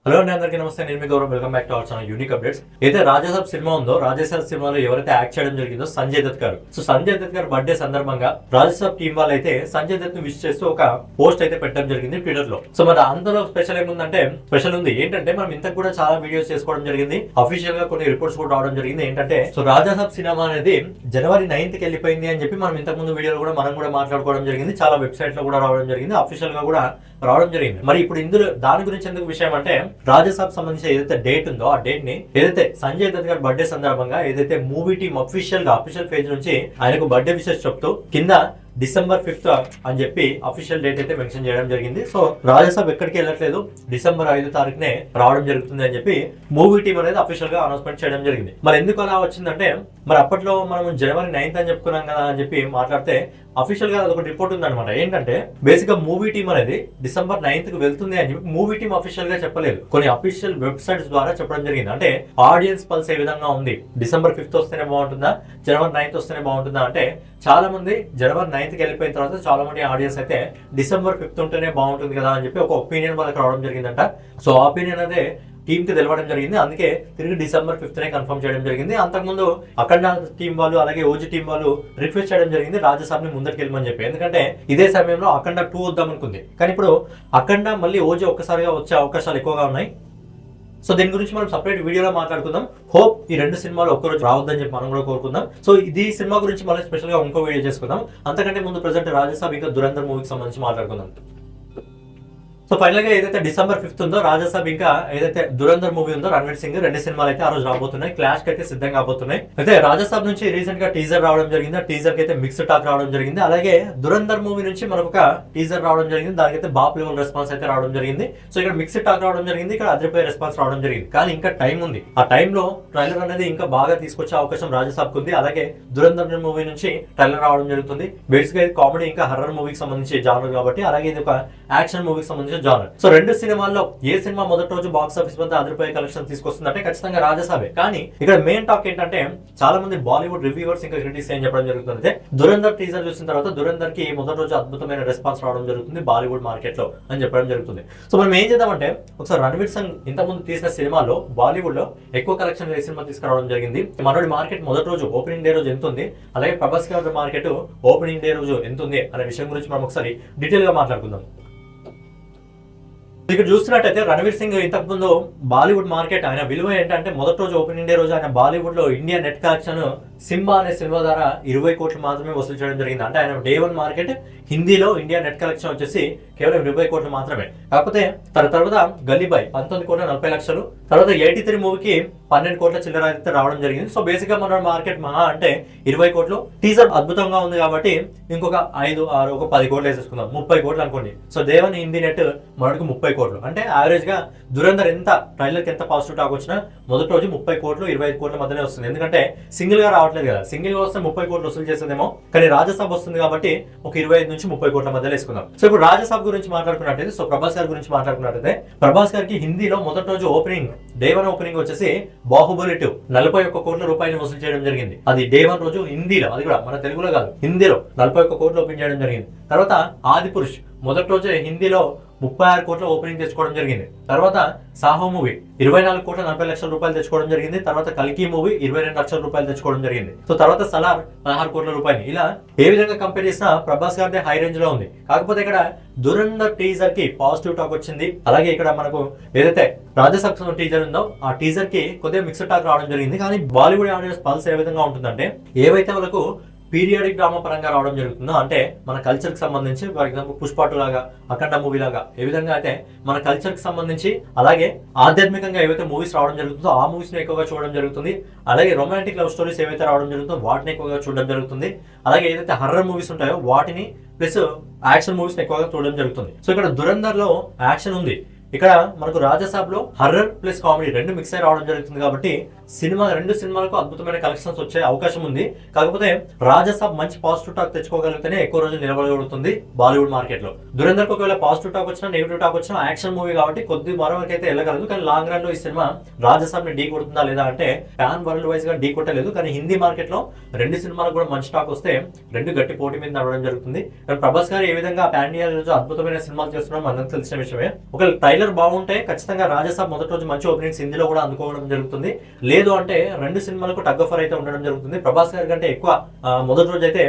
Hello అండి, అందరికీ నమస్తే. నేను మీ Gaurav. Welcome back to our channel unique updates. అయితే రాజాసాబ్ సినిమా ఉందో, రాజాసాబ్ సినిమాలో ఎవరైతే యాక్ట్ చేయడం జరిగిందో సంజయ్ దత్ గారు. సో సంజయ్ దత్ గారు బర్త్డే సందర్భంగా రాజాసాబ్ టీం వాళ్ళు అయితే సంజయ్ దత్ ని విష్ చేస్తూ ఒక పోస్ట్ అయితే పెట్టడం జరిగింది ట్విట్టర్ లో. సో మరి అందులో స్పెషల్ ఏముందంటే, స్పెషల్ ఉంది ఏంటంటే, మనం ఇంతకు కూడా చాలా వీడియోస్ చేసుకోవడం జరిగింది. అఫీషియల్ గా కొన్ని రిపోర్ట్స్ కూడా రావడం జరిగింది. ఏంటంటే, సో రాజాసాబ్ సినిమా అనేది జనవరి 9th కి వెళ్ళిపోయింది అని చెప్పి మనం ఇంతకు ముందు వీడియోలో కూడా మనం కూడా మాట్లాడుకోవడం జరిగింది. చాలా వెబ్సైట్ లో కూడా రావడం జరిగింది, అఫీషియల్ గా కూడా రావడం జరిగింది. మరి ఇప్పుడు ఇందులో దాని గురించి ఎందుకు విషయం అంటే, రాజాసాబ్ సంబంధించి ఏదైతే డేట్ ఉందో ఆ డేట్ ని ఏదైతే సంజయ్ దత్ గారి బర్త్డే సందర్భంగా ఏదైతే మూవీ టీమ్ అఫీషియల్ పేజ్ నుంచి ఆయనకు బర్త్డే విషెస్ చెప్తూ కింద December 5th అని చెప్పి అఫీషియల్ డేట్ అయితే మెన్షన్ చేయడం జరిగింది. సో రాజాసాబ్ ఎక్కడికి వెళ్ళట్లేదు, December 5వ తారీఖునే రావడం జరుగుతుంది అని చెప్పి మూవీ టీమ్ అనేది అఫీషియల్ గా అనౌన్స్మెంట్ చేయడం జరిగింది. మరి ఎందుకు అలా వచ్చిందంటే, మరి అప్పట్లో మనం జనవరి 9th అని చెప్పుకున్నాం కదా అని చెప్పి మాట్లాడితే అఫీషియల్ గా ఒక రిపోర్ట్ ఉంది అనమాట. ఏంటంటే, బేసిక్ గా మూవీ టీమ్ అనేది December 9th కి వెళ్తుంది అని చెప్పి మూవీ టీమ్ అఫీషియల్ గా చెప్పలేదు, కొన్ని అఫీషియల్ వెబ్సైట్స్ ద్వారా చెప్పడం జరిగింది. అంటే ఆడియన్స్ పల్స్ ఏ విధంగా ఉంది, December 5th వస్తేనే బాగుంటుందా, January 9th వస్తేనే బాగుంటుందా అంటే, చాలా మంది January 9th కి వెళ్ళిపోయిన తర్వాత చాలా మంది ఆడియన్స్ అయితే December 5th ఉంటేనే బాగుంటుంది కదా అని చెప్పి ఒక ఒపీనియన్ వాళ్ళకి రావడం జరిగిందంట. సో ఆ ఒపీనియన్ అదే టీమ్ కి తెలవడం జరిగింది. అందుకే తిరిగి December 5th నే కన్ఫర్మ్ చేయడం జరిగింది. అంతకుముందు అఖండ టీం వాళ్ళు అలాగే ఓజీ టీం వాళ్ళు రిక్వెస్ట్ చేయడం జరిగింది రాజాసాబ్ ని ముందరికి వెళ్ళమని చెప్పి. ఎందుకంటే ఇదే సమయంలో అఖండ 2 వద్దాం అనుకుంది, కానీ ఇప్పుడు అఖండ మళ్ళీ ఓజీ ఒక్కసారిగా వచ్చే అవకాశాలు ఎక్కువగా ఉన్నాయి. సో దీని గురించి మనం సపరేట్ వీడియోలో మాట్లాడుకుందాం. హోప్ ఈ రెండు సినిమాలు ఒక్కరోజు రావద్దని చెప్పి మనం కూడా కోరుకుందాం. సో ఇది సినిమా గురించి మనం స్పెషల్ గా ఇంకో వీడియో చేసుకుందాం. అంతకంటే ముందు ప్రెసెంట్ రాజాసాబ్ ఇంకా దురంధర్ మూవీకి సంబంధించి మాట్లాడుకుందాం. సో ఫైనల్ గా ఏదైతే December 5th ఉందో, రాజాసాబ్ ఇంకా ఏదైతే దురంధర్ మూవీ ఉందో, రణ్వీర్ సింగ్ రెండు సినిమాలు అయితే ఆ రోజు రాబోతున్నాయి. క్లాష్ కి అయితే సిద్ధంగా కాబోతున్నాయి. అయితే రాజాసాబ్ నుంచి రీసెంట్ గా టీజర్ రావడం జరిగింది. ఆ టీజర్ కి అయితే మిక్స్డ్ టాక్ రావడం జరిగింది. అలాగే దురంధర్ మూవీ నుంచి మనకు ఒక టీజర్ రావడం జరిగింది, దానికైతే బాప్ లెవెల్ రెస్పాన్స్ అయితే రావడం జరిగింది. సో ఇక్కడ మిక్స్డ్ టాక్ రావడం జరిగింది, ఇక్కడ అదిరిపోయే రెస్పాన్స్ రావడం జరిగింది. కానీ ఇంకా టైం ఉంది. ఆ టైంలో ట్రైలర్ అనేది ఇంకా బాగా తీసుకొచ్చే అవకాశం రాజాసాబ్ కు ఉంది. అలాగే దురంధర్ మూవీ నుంచి ట్రైలర్ రావడం జరుగుతుంది. బేసిక్ గా ఇది కామెడీ ఇంకా హర్రర్ మూవీకి సంబంధించి జానర్ కాబట్టి, అలాగే ఇది ఒక యాక్షన్ మూవీకి సంబంధించిన జానర్. సో రెండు సినిమాల్లో ఏ సినిమా మొదటి రోజు బాక్స్ ఆఫీస్ వద్ద అదిరిపోయే కలెక్షన్ తీసుకొస్తుందంటే ఖచ్చితంగా రాజాసాబే. కానీ ఇక్కడ మెయిన్ టాక్ ఏంటంటే, చాలా మంది బాలీవుడ్ రివ్యూవర్స్ ఇంకా క్రిటిక్స్ ఏం చెప్పడం జరుగుతుంది, దురంధర్ టీజర్ చూసిన తర్వాత దురంధర్ కి మొదటి రోజు అద్భుతమైన రెస్పాన్స్ రావడం జరుగుతుంది బాలీవుడ్ మార్కెట్ లో అని చెప్పడం జరుగుతుంది. సో మనం ఏం చేద్దామంటే, ఒకసారి రణ్వీర్ సింగ్ ఇంతకుముందు తీసిన సినిమాలో బాలీవుడ్ లో ఎక్కువ కలెక్షన్ ఏ సినిమా తీసుకురావడం జరిగింది, మనోడి మార్కెట్ మొదటి రోజు ఓపెనింగ్ డే రోజు ఎంత ఉంది, అలాగే ప్రభాస్ గారి మార్కెట్ ఓపెనింగ్ డే రోజు ఎంత ఉంది అనే విషయం గురించి మనం ఒకసారి డీటెయిల్ గా మాట్లాడుకుందాం. ఇక్కడ చూస్తున్నట్టయితే రణ్వీర్ సింగ్ ఇంతకు ముందు బాలీవుడ్ మార్కెట్ ఆయన విలువ ఏంటంటే, మొదటి రోజు ఓపెనింగ్ డే రోజు ఆయన బాలీవుడ్ లో ఇండియా నెట్ కలెక్షన్ సింబా అనే సినిమా ద్వారా 20 కోట్లు మాత్రమే వసూలు చేయడం జరిగింది. అంటే ఆయన డే 1 మార్కెట్ హిందీలో ఇండియా నెట్ కలెక్షన్ వచ్చేసి కేవలం 20 కోట్లు మాత్రమే. కాకపోతే తర్వాత గల్లీబాయ్ 19,40,00,000, తర్వాత 83 మూవీకి 12 కోట్ల చిల్లర అయితే రావడం జరిగింది. సో బేసిక్ గా మన మార్కెట్ మహా అంటే 20 కోట్లు. టీజర్ అద్భుతంగా ఉంది కాబట్టి ఇంకొక 5, 6, ఒక 10 కోట్లు వేసేసుకుందాం, 30 కోట్లు అనుకోండి. సో డే 1 హిందీ నెట్ మనకు 30 కోట్లు. అంటే యావరేజ్ గా దురంధర్ ఎంత ట్రైలర్ కి ఎంత పాజిటివ్ టాక్ వచ్చినా మొదటి రోజు 30 కోట్లు 25 కోట్ల మధ్యనే వస్తుంది. ఎందుకంటే సింగిల్ గా రావట్లేదు కదా, సింగిల్ గా వస్తే 30 కోట్లు వసూలు చేసేదేమో, కానీ రాజాసాబ్ వస్తుంది కాబట్టి ఒక 25 నుంచి 30 కోట్ల మధ్యలో వేసుకుందాం. సో ఇప్పుడు రాజాసాబ్ గురించి మాట్లాడుకున్నట్టయితే, సో ప్రభాస్ గారి గురించి మాట్లాడుకున్నట్టయితే, ప్రభాస్ గారికి హిందీలో మొదటి రోజు ఓపెనింగ్ డే 1 ఓపెనింగ్ వచ్చేసి బాహుబలి 2 41 కోట్ల రూపాయలు వసూలు చేయడం జరిగింది. అది డే 1 రోజు హిందీలో, అది కూడా మన తెలుగులో కాదు, హిందీలో 41 కోట్లు ఓపెన్ చేయడం జరిగింది. తర్వాత ఆది పురుష్ మొదటి రోజు హిందీలో 36 కోట్ల ఓపెనింగ్ తెచ్చుకోవడం జరిగింది. తర్వాత సాహో మూవీ 24,40,00,000 రూపాయలు తెచ్చుకోవడం జరిగింది. తర్వాత కల్కి మూవీ 22 లక్షల రూపాయలు తెచ్చుకోవడం జరిగింది. సో తర్వాత సలార్ 16 కోట్ల రూపాయలు. ఇలా ఏ విధంగా కంపేర్ చేసినా ప్రభాస్ గారి హై రేంజ్ లో ఉంది. కాకపోతే ఇక్కడ దురంధర్ టీజర్ కి పాజిటివ్ టాక్ వచ్చింది. అలాగే ఇక్కడ మనకు ఏదైతే రాజాసాబ్ టీజర్ ఉందో ఆ టీజర్ కి కొద్దిగా మిక్స్డ్ టాక్ రావడం జరిగింది. కానీ బాలీవుడ్ ఆడియన్స్ పల్స్ ఏ విధంగా ఉంటుందంటే, ఏవైతే వాళ్ళకు పీరియాడిక్ డ్రామా పరంగా రావడం జరుగుతుందో, అంటే మన కల్చర్ కి సంబంధించి, ఫర్ ఎగ్జాంపుల్ పుష్ప 2 లాగా, అఖండ మూవీ లాగా, ఏ విధంగా అయితే మన కల్చర్ కి సంబంధించి అలాగే ఆధ్యాత్మికంగా ఏవైతే మూవీస్ రావడం జరుగుతుందో ఆ మూవీస్ ని ఎక్కువగా చూడడం జరుగుతుంది. అలాగే రొమాంటిక్ లవ్ స్టోరీస్ ఏవైతే రావడం జరుగుతుందో వాటిని ఎక్కువగా చూడడం జరుగుతుంది. అలాగే ఏదైతే హర్రర్ మూవీస్ ఉంటాయో వాటిని ప్లస్ యాక్షన్ మూవీస్ ని ఎక్కువగా చూడడం జరుగుతుంది. సో ఇక్కడ దురంధర్ లో యాక్షన్ ఉంది, ఇక్కడ మనకు రాజాసాబ్ లో హర్రర్ ప్లస్ కామెడీ రెండు మిక్స్ అయి రావడం జరుగుతుంది. కాబట్టి రెండు సినిమాలకు అద్భుతమైన కలెక్షన్స్ వచ్చే అవకాశం ఉంది. కాకపోతే రాజాసాబ్ మంచి పాజిటివ్ టాక్ తెచ్చుకోగలిగితేనే ఎక్కువ రోజులు నిలబడగలుగుతుంది బాలీవుడ్ మార్కెట్ లో. దురంధర్ కు ఒకవేళ పాజిటివ్ టాక్ వచ్చినా నెగిటివ్ టాక్ వచ్చినా యాక్షన్ మూవీ కాబట్టి కొద్ది మరొకరికి అయితే వెళ్ళగలదు. కానీ లాంగ్ రన్ లో ఈ సినిమా రాజాసాబ్ ని ఢీ కొడుతుందా లేదా అంటే, ప్యాన్ వరల్డ్ వైజ్ గా ఢీ కొట్టలేదు. కానీ హిందీ మార్కెట్ లో రెండు సినిమాలకు కూడా మంచి టాక్ వస్తే రెండు గట్టి పోటీ మీద నడవడం జరుగుతుంది. కానీ ప్రభాస్ గారు ఏ విధంగా పాన్ ఇండియా అద్భుతమైన సినిమాలు చేస్తున్నారో మనకు తెలిసిన విషయమే. ఒక ట్రైలర్ ట్రైలర్ బాగుంటే ఖచ్చితంగా రాజాసాబ్ మొదటి రోజు మంచి ఓపెనింగ్స్ హిందీలో కూడా అందుకోవడం జరుగుతుంది. లేదు అంటే రెండు సినిమాలకు టగ్ ఆఫర్ అయితే ఉండడం జరుగుతుంది. ప్రభాస్ గారి కంటే ఎక్కువ మొదటి రోజు అయితే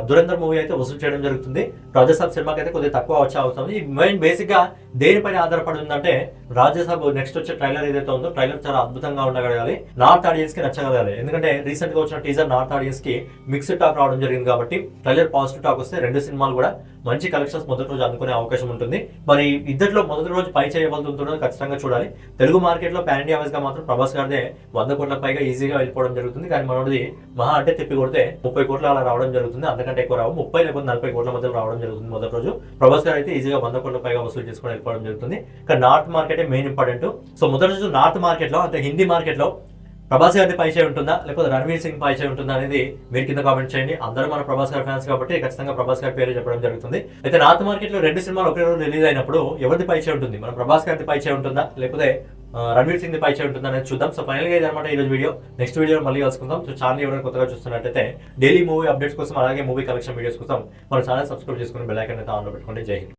దురంధర్ మూవీ అయితే వసూలు చేయడం జరుగుతుంది. రాజాసాబ్ సినిమాకి అయితే కొద్దిగా తక్కువ వచ్చే అవుతుంది. ఈ మెయిన్ బేసిక్ గా దేనిపైన ఆధారపడి ఉందంటే రాజాసాబ్ నెక్స్ట్ వచ్చే ట్రైలర్ ఏదైతే ఉందో ట్రైలర్ చాలా అద్భుతంగా ఉండగలగాలి, నార్త్ ఆడియన్స్ కి నచ్చగలగాలి. ఎందుకంటే రీసెంట్ గా వచ్చిన టీజర్ నార్త్ ఆడియన్స్ కి మిక్స్డ్ టాక్ రావడం జరిగింది కాబట్టి ట్రైలర్ పాజిటివ్ టాక్ వస్తే రెండు సినిమాలు కూడా మంచి కలెక్షన్స్ మొదటి రోజు అందుకునే అవకాశం ఉంటుంది. మరి ఇద్దరిలో మొదటి రోజు పై చేయబోతుందో ఖచ్చితంగా చూడాలి. తెలుగు మార్కెట్ లో పాన్ ఇండియా వైజ్ గా మాత్రం ప్రభాస్ గారిదే 100 కోట్ల పైగా ఈజీగా వెళ్ళిపోవడం జరుగుతుంది. కానీ మనది మహా అంటే తిప్పి కొడితే 30 కోట్లు అలా రావడం జరుగుతుంది. అంతకంటే ఎక్కువ రావు, 30 లేకపోతే 40 కోట్ల మధ్యలో రావడం జరుగుతుంది మొదటి రోజు. ప్రభాస్ గారు అయితే ఈజీగా 100 కోట్ల పైగా వసూలు చేసుకొని వెళ్ళిపోవడం జరుగుతుంది. కానీ north market main important. So మొదటి రోజు నార్త్ మార్కెట్ లో అంటే హిందీ మార్కెట్ లో ప్రభాస్ గారి పై చేయి ఉంటుందా లేకపోతే రణవీర్ సింగ్ పై చేయి ఉంటుందా అనేది మీరు కింద కామెంట్ చేయండి. అందరూ మన ప్రభాస్ గారి ఫ్యాన్స్ కాబట్టి ఖచ్చితంగా ప్రభాస్ గారి పేరు చెప్పడం జరుగుతుంది. అయితే నార్త్ మార్కెట్ లో రెండు సినిమాలు ఒకే రోజు రిలీజ్ అయినప్పుడు ఎవరిది పై చేయి ఉంటుంది, మన ప్రభాస్ గారి పై చేయి ఉంటుందా లేకపోతే రణవీర్ సింగ్ పై చేయి ఉంటుందా అనేది చూద్దాం. సో ఫైనల్ గా ఇదన్నమాట ఈ రోజు వీడియో. నెక్స్ట్ వీడియో మళ్ళీ కలుసుకుందాం. సో ఛానల్ ఎవరైనా కొత్తగా చూస్తున్నట్టయితే డైలీ మూవీ అప్డేట్స్ కోసం అలాగే మూవీ కలెక్షన్ వీడియోస్ కోసం మన ఛానల్ సబ్స్క్రైబ్ చేసుకుని బెల్ ఐకాన్ అయితే ఆన్ లో పెట్టుకోండి. జై హింద్.